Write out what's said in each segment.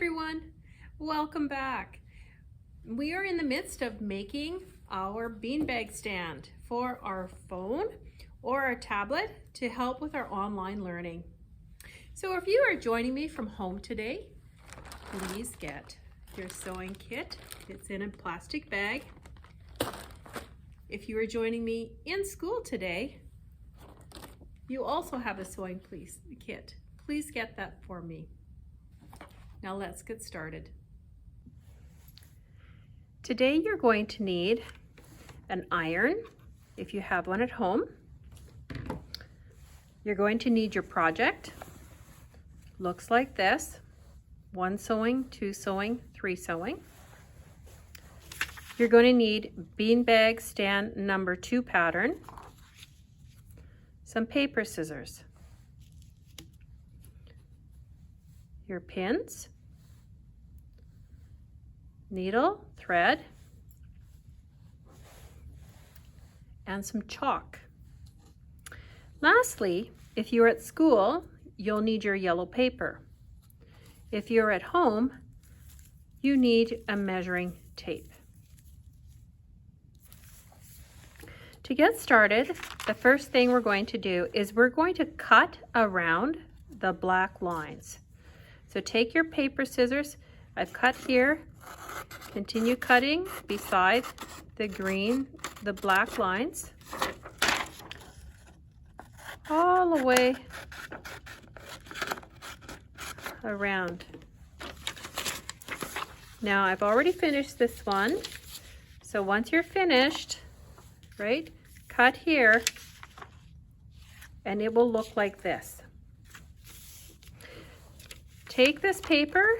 everyone, welcome back. We are in the midst of making our beanbag stand for our phone or our tablet to help with our online learning. So if you are joining me from home today, please get your sewing kit. It's in a plastic bag. If you are joining me in school today, you also have a sewing kit. Please get that for me. Now let's get started. Today you're going to need an iron, if you have one at home. You're going to need your project. Looks like this: 1 sewing, 2 sewing, 3 sewing. You're going to need beanbag stand number 2 pattern, some paper scissors, your pins, needle, thread, and some chalk. Lastly, if you're at school, you'll need your yellow paper. If you're at home, you need a measuring tape. To get started, the first thing we're going to do is we're going to cut around the black lines. So take your paper scissors. I've cut here. Continue cutting beside the black lines, all the way around. Now I've already finished this one. So once you're finished, right, cut here and it will look like this. Take this paper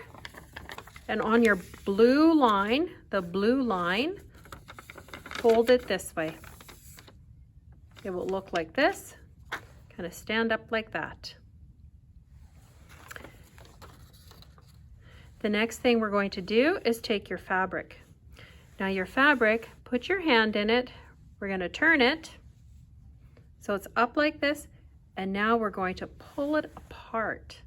and on your blue line, the blue line, fold it this way. It will look like this, kind of stand up like that. The next thing we're going to do is take your fabric. Now your fabric, put your hand in it. We're going to turn it so it's up like this, and now we're going to pull it apart.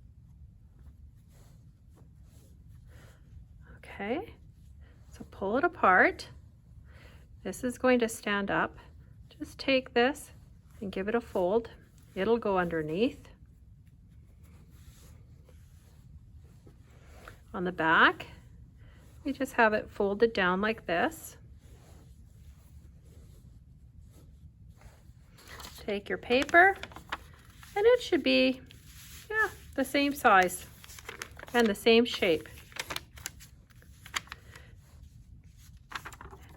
Okay, so pull it apart. This is going to stand up. Just take this and give it a fold. It'll go underneath. On the back, we just have it folded down like this. Take your paper, and it should be, the same size and the same shape.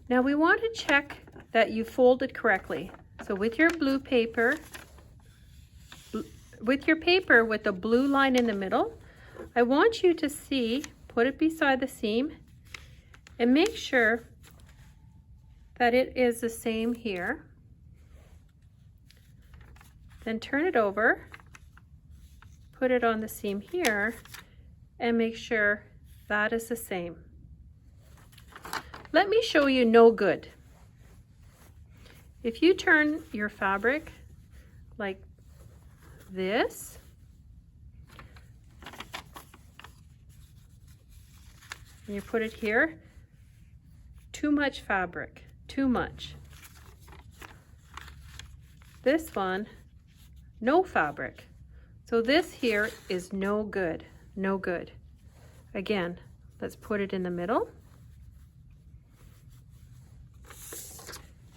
Now we want to check that you folded correctly. So with your blue paper, with your paper with the blue line in the middle, I want you to see, put it beside the seam and make sure that it is the same here. Then turn it over, put it on the seam here, and make sure that is the same. Let me show you no good. If you turn your fabric like this, and you put it here, too much fabric, too much. This one, no fabric. So this here is no good, no good. Again, let's put it in the middle.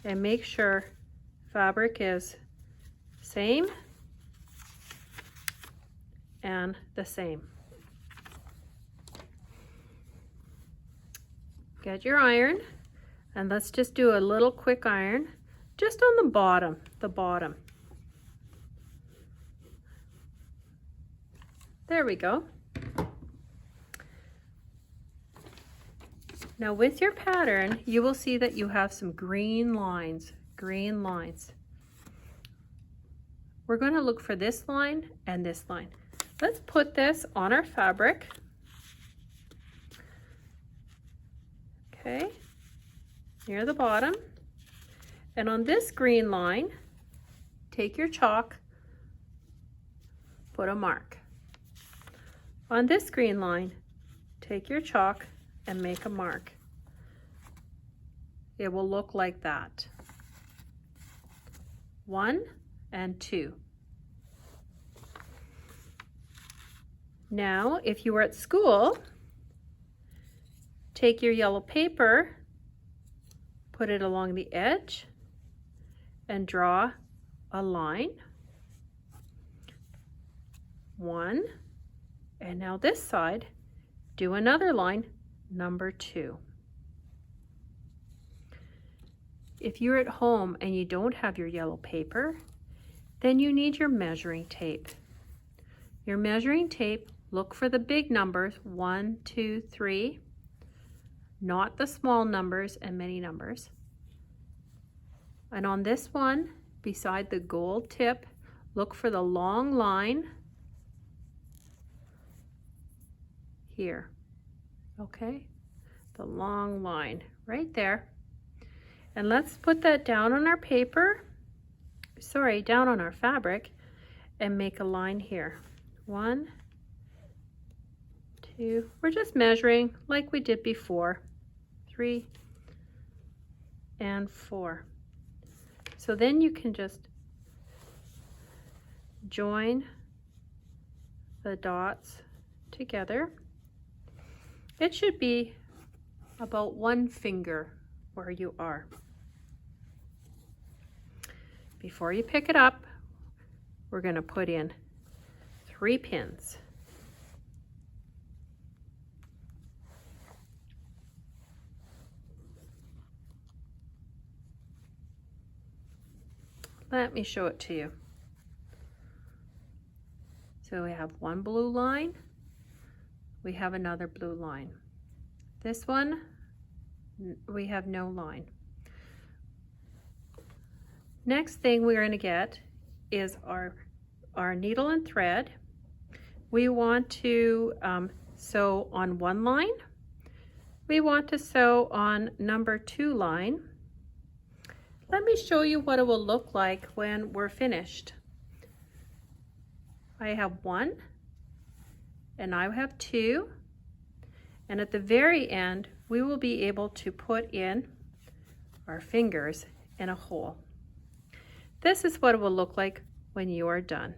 And make sure fabric is same and the same. Get your iron, and let's just do a little quick iron just on the bottom, There we go. Now with your pattern, you will see that you have some green lines, We're going to look for this line and this line. Let's put this on our fabric. Okay, near the bottom. And on this green line, take your chalk, put a mark. On this green line, take your chalk and make a mark. It will look like that. 1 and 2. Now, if you were at school, take your yellow paper, put it along the edge, and draw a line. 1, and now this side, do another line, number 2. If you're at home and you don't have your yellow paper, then you need your measuring tape. Your measuring tape, look for the big numbers, 1, 2, 3, not the small numbers and many numbers. And on this one, beside the gold tip, look for the long line here, okay? The long line right there. And let's put that down on our paper, down on our fabric, and make a line here. 1, 2, we're just measuring like we did before, 3 and 4. So then you can just join the dots together. It should be about 1 finger where you are. Before you pick it up, we're going to put in 3 pins. Let me show it to you. So we have 1 blue line, we have another blue line. This one, we have no line. Next thing we're going to get is our needle and thread. We want to sew on 1 line. We want to sew on number 2 line. Let me show you what it will look like when we're finished. I have 1 and I have 2, and at the very end we will be able to put in our fingers in a hole. This is what it will look like when you are done.